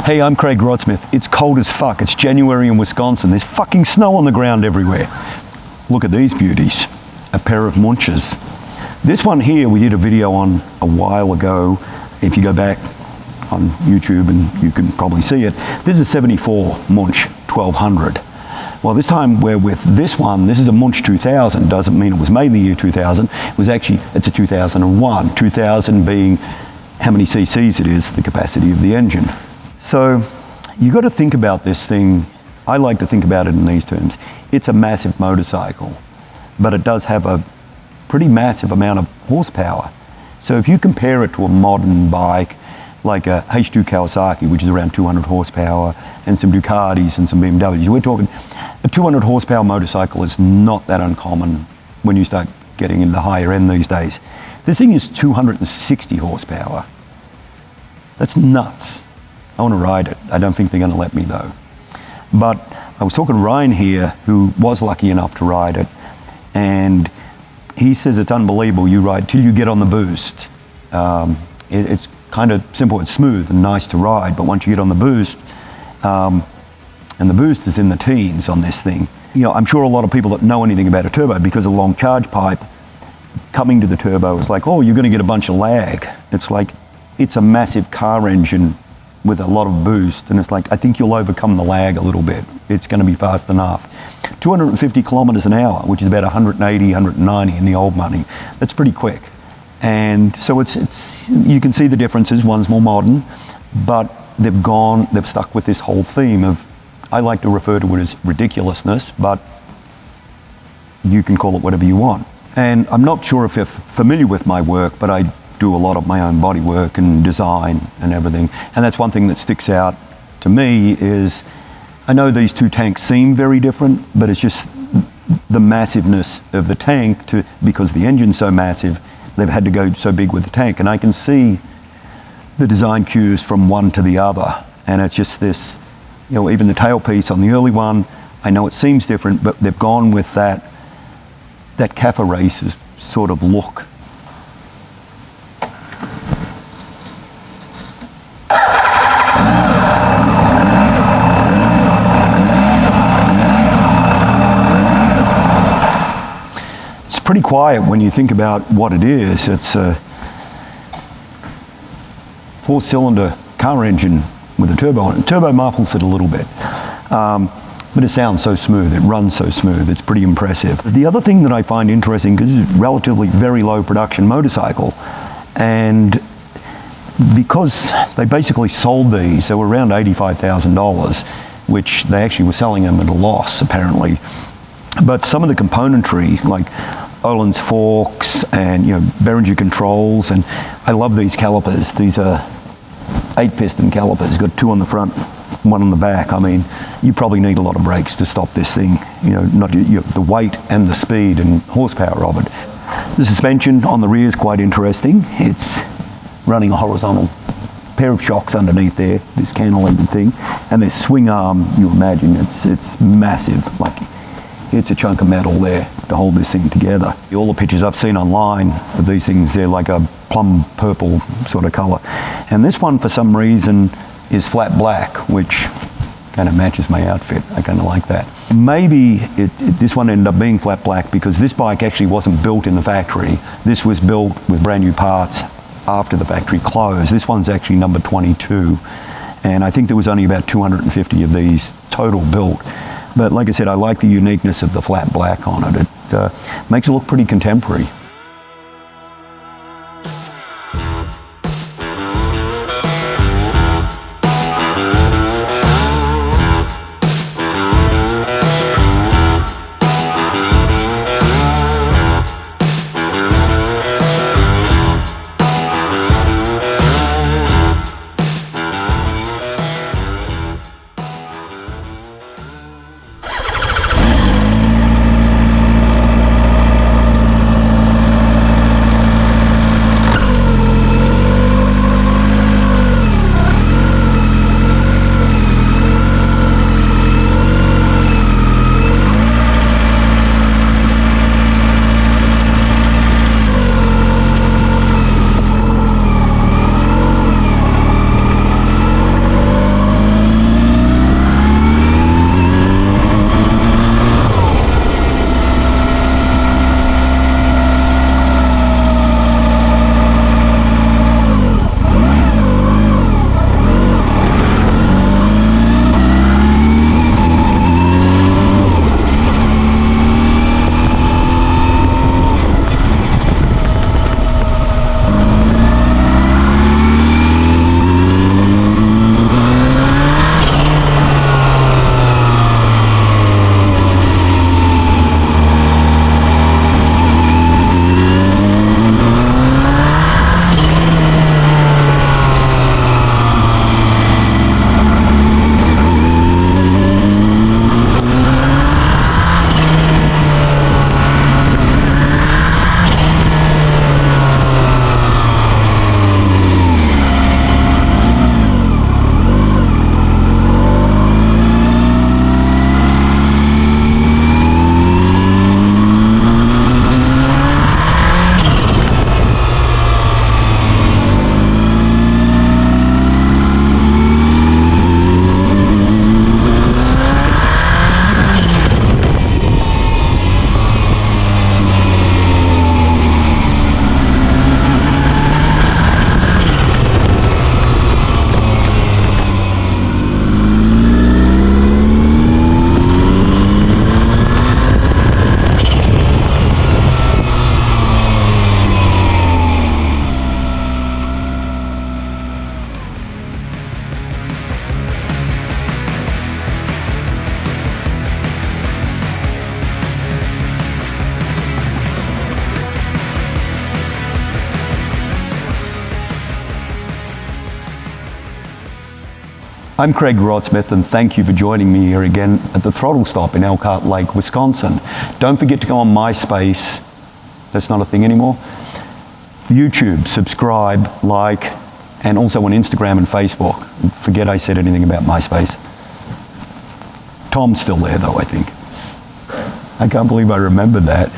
Hey, I'm Craig Rodsmith. It's cold as fuck. It's January in Wisconsin. There's fucking snow on the ground everywhere. Look at these beauties. A pair of Munches. This one here we did a video on a while ago. If you go back on YouTube and you can probably see it. This is a 74 Munch 1200. Well, this time we're with this one. This is a Munch 2000. Doesn't mean it was made in the year 2000. It was actually, it's a 2001. 2000 being how many cc's it is, the capacity of the engine. So you got to think about this thing. I like to think about it in these terms. It's a massive motorcycle, but it does have a pretty massive amount of horsepower. So if you compare it to a modern bike, like a H2 Kawasaki, which is around 200 horsepower, and some Ducatis and some BMWs, we're talking a 200 horsepower motorcycle is not that uncommon when you start getting into the higher end these days. This thing is 260 horsepower. That's nuts. I want to ride it. I don't think they're going to let me though. But I was talking to Ryan here, who was lucky enough to ride it, and he says it's unbelievable. You ride till you get on the boost. It's kind of simple. It's smooth and nice to ride, but once you get on the boost, and the boost is in the teens on this thing. You know, I'm sure a lot of people that know anything about a turbo, because of the long charge pipe coming to the turbo is like, oh, you're going to get a bunch of lag. It's like, it's a massive car engine with a lot of boost, and it's like, I think you'll overcome the lag a little bit. It's going to be fast enough. 250 kilometers an hour, which is about 180, 190 in the old money. That's pretty quick. And so it's you can see the differences. One's more modern, but they've stuck with this whole theme of, I like to refer to it as ridiculousness, but you can call it whatever you want. And I'm not sure if you're familiar with my work, but I do a lot of my own body work and design and everything. And that's one thing that sticks out to me is, I know these two tanks seem very different, but it's just the massiveness of the tank because the engine's so massive, they've had to go so big with the tank. And I can see the design cues from one to the other. And it's just this, you know, even the tailpiece on the early one, I know it seems different, but they've gone with that Kappa Racers sort of look. It's pretty quiet when you think about what it is. It's a 4-cylinder car engine with a turbo on it. Turbo muffles it a little bit, but it sounds so smooth, it runs so smooth, it's pretty impressive. The other thing that I find interesting, because it's a relatively very low production motorcycle, and because they basically sold these, they were around $85,000, which they actually were selling them at a loss apparently. But some of the componentry, like Öhlins forks and, you know, Behringer controls, and I love these calipers. These are 8-piston calipers, got 2 on the front, 1 on the back. I mean, you probably need a lot of brakes to stop this thing, you know, not the weight and the speed and horsepower of it. The suspension on the rear is quite interesting. It's running a horizontal pair of shocks underneath there, this cantilevered thing, and this swing arm, you imagine, it's massive. Like, it's a chunk of metal there to hold this thing together. All the pictures I've seen online of these things, they're like a plum purple sort of color. And this one, for some reason, is flat black, which kind of matches my outfit. I kind of like that. Maybe this one ended up being flat black because this bike actually wasn't built in the factory. This was built with brand new parts after the factory closed. This one's actually number 22. And I think there was only about 250 of these total built. But like I said, I like the uniqueness of the flat black on it. It makes it look pretty contemporary. I'm Craig Rodsmith, and thank you for joining me here again at the Throttle Stop in Elkhart Lake, Wisconsin. Don't forget to go on MySpace. That's not a thing anymore. YouTube, subscribe, like, and also on Instagram and Facebook. Forget I said anything about MySpace. Tom's still there though, I think. I can't believe I remembered that.